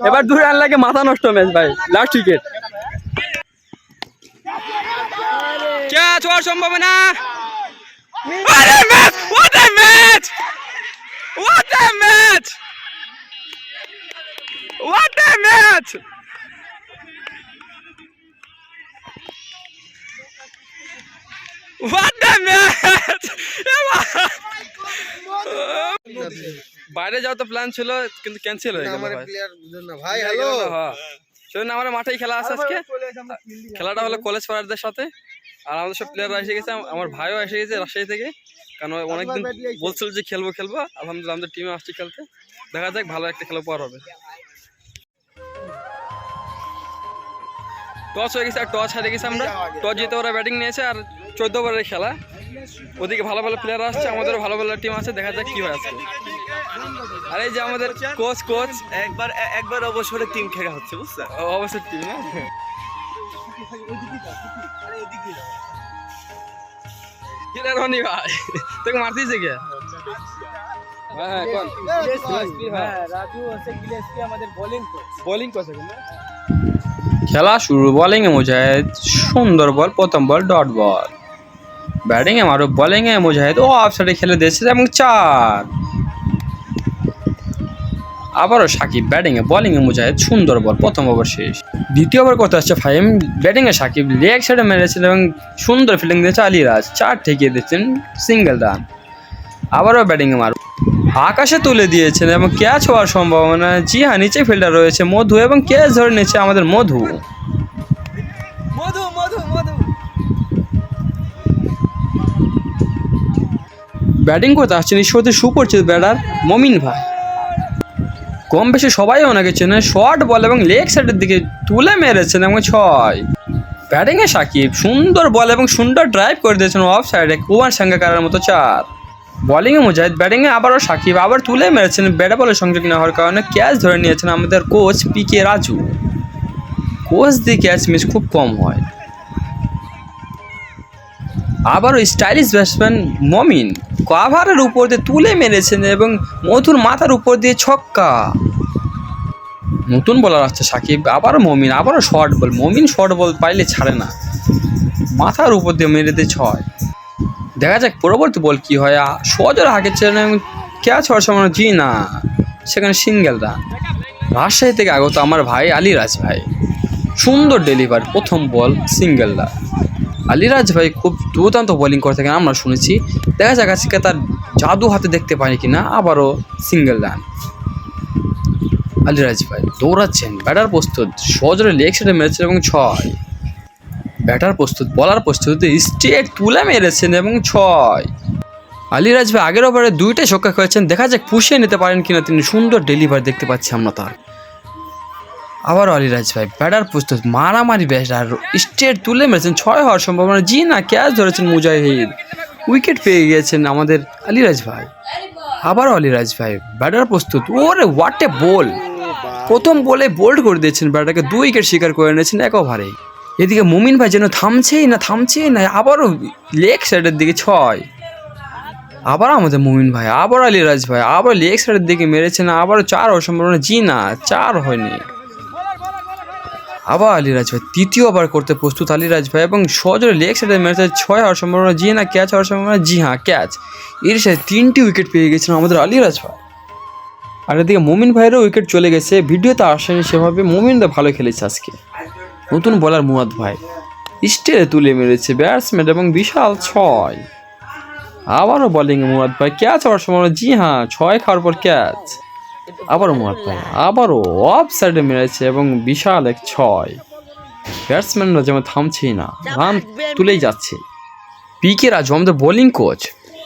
এবার 2 রান লাগে মাথা নষ্ট ম্যাচ ভাই লাস্ট উইকেট ক্যাচ হওয়ার সম্ভাবনা আরে match what a match what a match what a match what a match বাইরে যাওয়ার তো প্ল্যান ছিল কিন্তু ক্যান্সেল হয়ে গেল ভাই হ্যালো শুনুন আমাদের মাঠেই খেলা আছে আজকে খেলাটা হলো কলেজ পাড়ারদের সাথে আর আমাদের সব প্লেয়াররা এসে গেছে আমার ভাইও এসে গেছে রাজশাহী থেকে কারণ অনেকদিন বলছিল যে খেলবো আলহামদুলিল্লাহ আমাদের টিমে আসছি খেলতে দেখা যাক ভালো একটা খেলা পাওয়ার হবে টস হয়ে গেছে আর টস হারিয়ে গেছে আমরা টস জিতে ওরা ব্যাটিং নিয়েছে আর 14 ওভারের খেলা ওদিকে ভালো ভালো প্লেয়ার আসছে আমাদেরও ভালো ভালো টিম আছে দেখা যাক কি হয় আজকে আর এই যে আমাদের কোচ একবার অবসরে টিম খেলা হচ্ছে বুঝছেন অবশ্যই টিম না কিরে রনি ভাই তোকে মারতিছে কে হ্যাঁ কোন রাজু হচ্ছে গিলেসপি আমাদের বোলিং কোচ খেলা শুরু বোলিং এ মুজাহিদ সুন্দর বল প্রথম বল ডট বল ব্যাটিং এ মারো bowling A Mujahid O of সাইডে খেলে দিয়েছে এবং 4 আবারও সাকিব ব্যাটিং এ বোলিং এ মুজাহিদ সুন্দর বল প্রথম ওভার শেষ দ্বিতীয় ওভার করতে আসছে ফাহিম ব্যাটিং এ সাকিব লেগ সাইডে মেরেছেন এবং সুন্দর ফিল্ডিং দিয়েছে আলিরাজ 4 ঠেকিয়ে দিচ্ছেন সিঙ্গেল রান আবারও ব্যাটিং এ মারো আকাশে তুলে দিয়েছেন এবং ক্যাচ হওয়ার সম্ভাবনা জি হ্যাঁ নিচে ফিল্ডার রয়েছে মধু এবং ক্যাচ ধরে নিচ্ছে আমাদের মধু ব্যাটিং করতে আসছেন ঈশ্বরদের সুপরিচিত ব্যাটার মমিন ভাই কম বেশি সবাই ওনাকে চেনে শর্ট বল এবং লেগ সাইডের দিকে তুলে মেরেছেন এবং 6 ব্যাটিং এ সাকিব সুন্দর বল এবং সুন্দর ড্রাইভ করে দিয়েছেন অফ সাইডে কুমার সাঙ্গাকারের মতো 4 বোলিং এ মুজাহিদ ব্যাটিং এ আবারও সাকিব আবার তুলে মেরেছেন ব্যাট বলের সংযোগ না হওয়ার কারণে ক্যাচ ধরে নিয়েছেন আমাদের কোচ পিকে রাজু কোচ দিয়ে ক্যাচ মিস খুব কম হয় আবারও স্টাইলিশ ব্যাটসম্যান মমিন কাভারের উপর দিয়ে তুলে মেরেছেন এবং মধুর মাথার উপর দিয়ে ছক্কা নতুন বলার আসছে সাকিব আবারও মমিন আবারও শর্ট বল মমিন শর্ট বল পাইলে ছাড়ে না মাথার উপর দিয়ে মেরে দিয়ে 6 দেখা যাক পরবর্তী বল কি হয় সজোর হাঁকেছেন এবং ক্যাচ হওয়ার সময় জি না সেখানে সিঙ্গেল রান রাজশাহী থেকে আগত আমার ভাই আলিরাজ ভাই সুন্দর ডেলিভারি প্রথম বল সিঙ্গেল রান আলিরাজ ভাই খুব দুর্দান্ত বোলিং করে থাকেন আমরা শুনেছি দেখা যাক আজকে তার জাদু হাতে দেখতে পাই কিনা আবারও সিঙ্গেল রান আলিরাজ ভাই দৌড়াচ্ছেন ব্যাটার প্রস্তুত সজোরে লেগ সাইডে মেরেছেন এবং 6 ব্যাটার প্রস্তুত বলার প্রস্তুত স্ট্রেট তুলে মেরেছেন এবং 6 আলিরাজ ভাই আগের ওভারে 2টে ছক্কা খেয়েছেন দেখা যাক পুষিয়ে নিতে পারেন কিনা তিনি সুন্দর ডেলিভারি দেখতে পাচ্ছি আমরা তার আবারও আলিরাজ ভাই ব্যাটার প্রস্তুত মারামারি ব্যাটার স্ট্রেট তুলে মেরেছেন 6 হওয়ার সম্ভাবনা জি না ক্যাচ ধরেছেন মুজাহিদ উইকেট পেয়ে গিয়েছেন আমাদের আলিরাজ ভাই আবারও আলিরাজ ভাই ব্যাটার প্রস্তুত ওরে হোয়াট এ বল প্রথম বলে বোল্ড করে দিয়েছেন ব্যাটারকে 2 উইকেট শিকার করে নিয়েছেন এক ওভারে এদিকে মুমিন ভাই যেন থামছেই না আবারও লেগ সাইডের দিকে 6 আবার আমাদের মুমিন ভাই আবার আলিরাজ ভাই আবার লেগ সাইডের দিকে মেরেছেন আবারও 4 হওয়ার সম্ভাবনা জি না 4 হয়নি আবার আলিরাজ ভাই তৃতীয় ওভার করতে প্রস্তুত আলিরাজ ভাই এবং সজোরে লেগ সাইডে মেরেছে 6 হওয়ার সম্ভাবনা জি না ক্যাচ হওয়ার সম্ভাবনা জি হ্যাঁ ক্যাচ এর সাথে 3টি উইকেট পেয়ে গেছেন আমাদের আলিরাজ ভাই আর এদিকে মুমিন ভাইয়েরও উইকেট চলে গেছে ভিডিওতে আসেনি সেভাবে মুমিন দা ভালো খেলেছে আজকে নতুন বলার মুরাদ ভাই স্টেরে তুলে মেরেছে ব্যাটসম্যান এবং বিশাল 6 আবারও বোলিংয়ে মুরাদ ভাই ক্যাচ হওয়ার সময় জি হ্যাঁ 6 খাওয়ার পর ক্যাচ আবারও মুরাদ ভাই আবারও অফ সাইডে মেরেছে এবং বিশাল এক 6 ব্যাটসম্যানরা যেমন থামছেই না রান তুলেই যাচ্ছে পিকে রাজু আমাদের বোলিং কোচ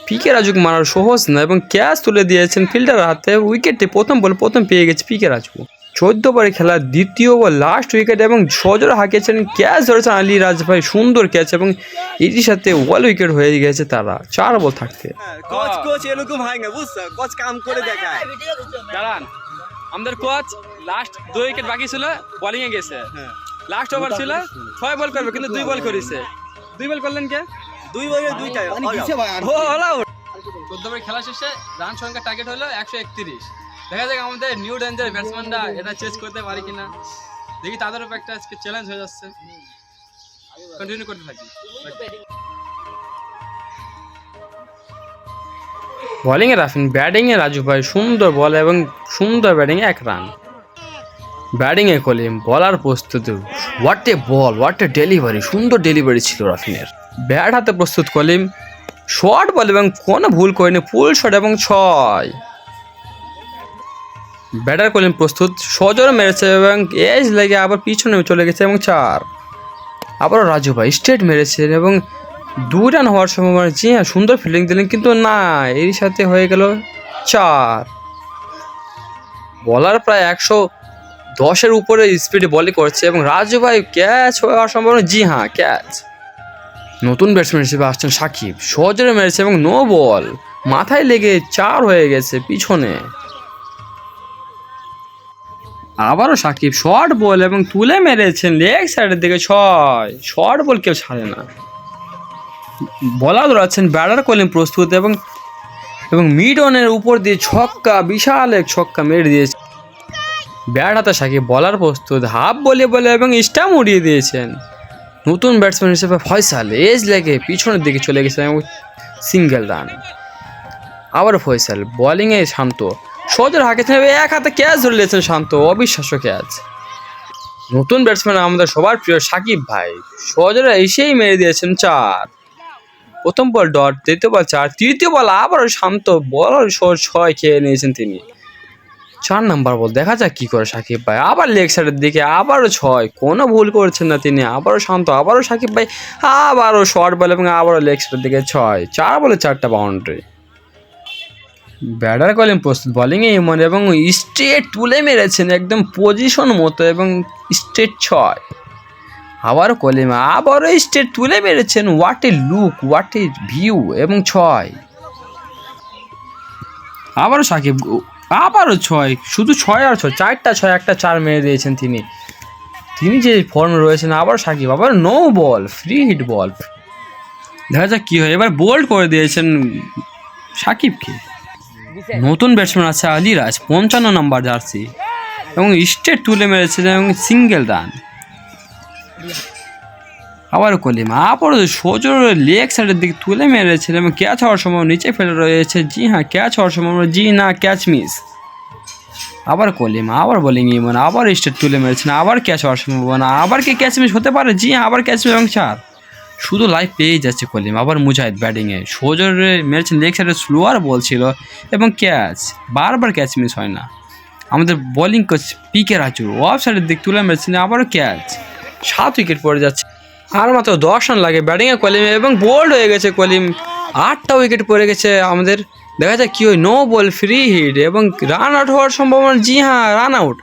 পিকে রাজুকে মারার সহজ না এবং ক্যাচ তুলে দিয়েছেন ফিল্ডারের হাতে উইকেটে প্রথম বল প্রথম পেয়ে গেছে পিকে রাজু 14 ওভারে খেলা দ্বিতীয় বল লাস্ট উইকেট এবং সজোরে হাঁকিয়েছেন ক্যাচ ধরেছেন আলিরাজ ভাই সুন্দর ক্যাচ এবং এটির সাথে ওয়াল উইকেট হয়ে গেছে তারা 4 বল থাকতে কোচ এরকম হয় না বুঝছো কোচ কাম করে দেখায় দাঁড়ান আমাদের কোচ লাস্ট 2 উইকেট বাকি ছিল বোলিং এ গেছে লাস্ট ওভার ছিল 6 বল করবে কিন্তু 2 বল করেছে 2 বল করলেন কে 2 বলে 2টা ও অল আউট 14 ওভার খেলা শেষে রান সংখ্যা টার্গেট হলো 131 দেখা যাক আমাদের নিউ ডেঞ্জার ব্যাটসম্যানরা এটা চেস করতে পারে কিনা। দেখি তাদের উপর একটা আজকে চ্যালেঞ্জ হয়ে যাচ্ছে। কন্টিনিউ করতে থাকি। বোলিং এ রাফিন, ব্যাটিং এ রাজু ভাই সুন্দর বল এবং সুন্দর ব্যাটিং এ 1 রান। ব্যাটিং এ কলিম, বলার প্রস্তুত। What a ball, what a delivery, সুন্দর ডেলিভারি ছিল রাফিনের। ব্যাট হাতে প্রস্তুত কলিম, শর্ট বল এবং কোনো ভুল করেনি, ফুল শট এবং 6। ব্যাটার কলিম প্রস্তুত, সজোরে মেরেছে এবং এজ লেগে আবার পিছনে চলে গেছে এবং 4। আবারও রাজু ভাই স্ট্রেট মেরেছেন এবং 2 রান হওয়ার সম্ভাবনা। জি হ্যাঁ, সুন্দর ফিল্ডিং দিলেন কিন্তু না, এর সাথে হয়ে গেল 4। বলার প্রায় 110-এর উপরে স্পিডে বলই করছে এবং রাজু ভাই ক্যাচ হওয়ার সম্ভাবনা। জি হ্যাঁ, ক্যাচ। নতুন ব্যাটসম্যান হিসেবে আসছেন সাকিব, সজোরে মেরেছে এবং নো বল, মাথায় লেগে 4 হয়ে গেছে পিছনে। আবারও সাকিব শর্ট বল এবং তুলে মেরেছেন লেগ সাইডের দিকে 6। শর্ট বল কেউ ছাড়ে না। বলার দৌড়াচ্ছেন, ব্যাটার কলিম প্রস্তুত এবং মিড অনের উপর দিয়ে ছক্কা, বিশাল এক ছক্কা মেরে দিয়েছে। ব্যাট হাতে সাকিব, বলার প্রস্তুত, হাফ বলে এবং স্টাম্প উড়িয়ে দিয়েছেন। নতুন ব্যাটসম্যান হিসেবে ফয়সাল এজ লেগে পিছনের দিকে চলে গেছে এবং সিঙ্গেল রান। আবার ফয়সাল বোলিংয়ে শান্ত, সজোর হাঁকেছেন, 1 হাতে ক্যাচ ধরে নিয়েছেন শান্ত, অবিশ্বাস্য ক্যাচ। নতুন ব্যাটসম্যান আমাদের সবার প্রিয় সাকিব ভাই সজোরে এসেই মেরে দিয়েছেন 4। প্রথম বল ডট, দ্বিতীয় বল 4, তৃতীয় বল আবারও শান্ত, বল 6 খেয়ে নিয়েছেন তিনি। 4 নাম্বার বল, দেখা যাক কি করে সাকিব ভাই। আবার লেগ সাইডের দিকে আবারও 6, কোনো ভুল করছেন না তিনি। আবারও শান্ত, আবারও সাকিব ভাই, আবারও শর্ট বল এবং আবারও লেগ সাইডের দিকে 6। 4 বলে 4টা বাউন্ডারি। ব্যাটার কলিম প্রস্তুত, বোলিংয়ে ইমন এবং স্ট্রেট তুলে মেরেছেন একদম পজিশন মতো এবং স্ট্রেট 6। আবার কলিম আবারও স্ট্রেট তুলে মেরেছেন, what a look, what a view এবং 6। আবারও সাকিব, আবারও 6, শুধু 6 আর 6, 4টা 6, একটা 4 মেরে দিয়েছেন তিনি যে ফর্মে রয়েছেন। আবার সাকিব, আবার নো বল, ফ্রি হিট বল। দেখা যাক কি হয়। এবার বোল্ড করে দিয়েছেন সাকিবকে। নতুন ব্যাটসম্যান আছে আলিরাজ, 55 নম্বর জার্সি এবং স্ট্রেট তুলে মেরেছিলেন এবং সিঙ্গেল রান। আবার কলিম আবারও সজোরে লেগ সাইডের দিকে তুলে মেরেছিলেন এবং ক্যাচ হওয়ার সময় নিচে ফেলে রয়েছে। জি হ্যাঁ, ক্যাচ হওয়ার সময়, জি না, ক্যাচ মিস। আবার কলিম, আবার বোলিং ইমন, আবার স্ট্রেট তুলে মেরেছেন, আবার ক্যাচ হওয়ার সম্ভাবনা। আবার কি ক্যাচ মিস হতে পারে? জি হ্যাঁ, আবার ক্যাচ মিস এবং 4। শুধু লাইভ পেয়ে যাচ্ছে কলিম। আবার মুজাহিদ ব্যাটিংয়ে সজোরে মেরেছেন, লেগ সাইডে স্লোয়ার বল ছিল এবং ক্যাচ, বারবার ক্যাচ মিস হয় না। আমাদের bowling coach PK Raju off সাইডের দিক তুলে মেরেছেন, আবারও ক্যাচ। 7 উইকেট পড়ে যাচ্ছে। আর মাত্র 10 রান লাগে ব্যাটিংয়ে কলিম এবং বোল্ড হয়ে গেছে কলিম। 8টা উইকেট পড়ে গেছে আমাদের। দেখা যায় কি হয়, নো বল, ফ্রি হিট এবং রান আউট হওয়ার সম্ভাবনা। জি হ্যাঁ, run out.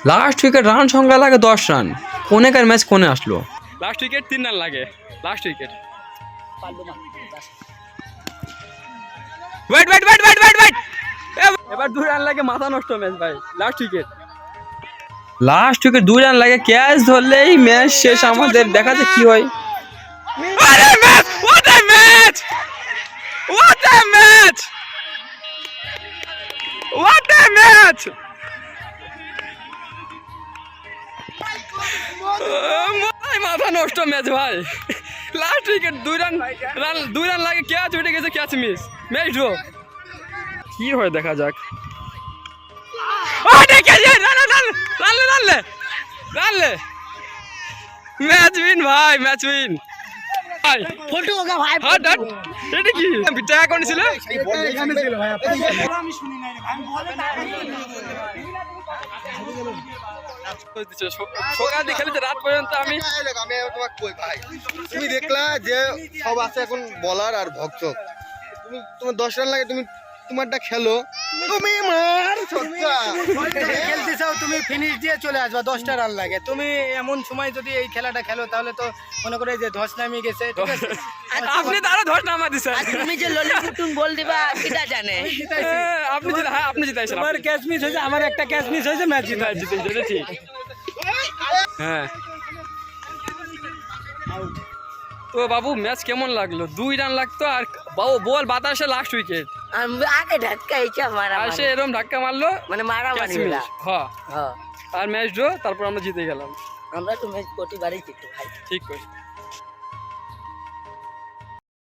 Last wicket run সংখ্যা লাগে 10 রান। কোনেকার ম্যাচ কোনে আসলো। লাস্ট উইকেট 3 রান লাগে। Last wicket. ওয়েট। এবার 2 রান লাগে, মাথা নষ্ট ম্যাচ ভাই। লাস্ট উইকেট 2 রান লাগে, ক্যাচ ধরলেই ম্যাচ শেষ আমাদের। দেখা যাক কি হয়। মাথা নষ্ট ম্যাচ ভাই। লাস্ট উইকেট 2 রান লাগে, ক্যাচ উঠে গেছে, ক্যাচ মিস, ম্যাচ ড্র। কি হয় দেখা যাক। ম্যাচ উইন ভাই, ম্যাচ উইন ভাই। ফটো ওগা ভাই, এটা কি টাকা কোন ছিল? এখানে ছিল ভাই, আমি শুনি নাই আমি বলে সকাল দিয়ে খেলেছে রাত পর্যন্ত। আমি তোমাকে কই ভাই, তুমি দেখলা যে সব আছে এখন বলার আর ভক্ত। তোমার 10 রান লাগে, তুমি তোমারটা খেলো, তুমি মার ছক্কা খেলতে চাও, তুমি ফিনিশ দিয়ে চলে আসবা। 10টা রান লাগে, তুমি এমন সময় যদি এই খেলাটা খেলো তাহলে তো মনে করে যে ধস নামিয়ে গেছে, ঠিক আছে? আপনি তো আরো ধস নামা দিছেন। তুমি যে ললিপুটুন বল দিবা কিটা জানে। আপনি জিতাইছেন। আমার ক্যাচ মিস হয়েছে, আমার একটা ক্যাচ মিস হয়েছে, ম্যাচ জিতেছে। ঠিক। হ্যাঁ, তো বাবু ম্যাচ কেমন লাগলো? 2 রান লাগতো আর বল বাতাসে লাস্ট উইকেট। আগে ধাক্কা এইটা মারা আর সে এরকম ধাক্কা মারলো মানে মারামারি ক্যাচ হলা। মিস। হ্যাঁ হ্যাঁ আর ম্যাচ ড্র, তারপর আমরা জিতে গেলাম। আমরা তো ম্যাচ প্রতিবারই জিতি ভাই। ঠিক করে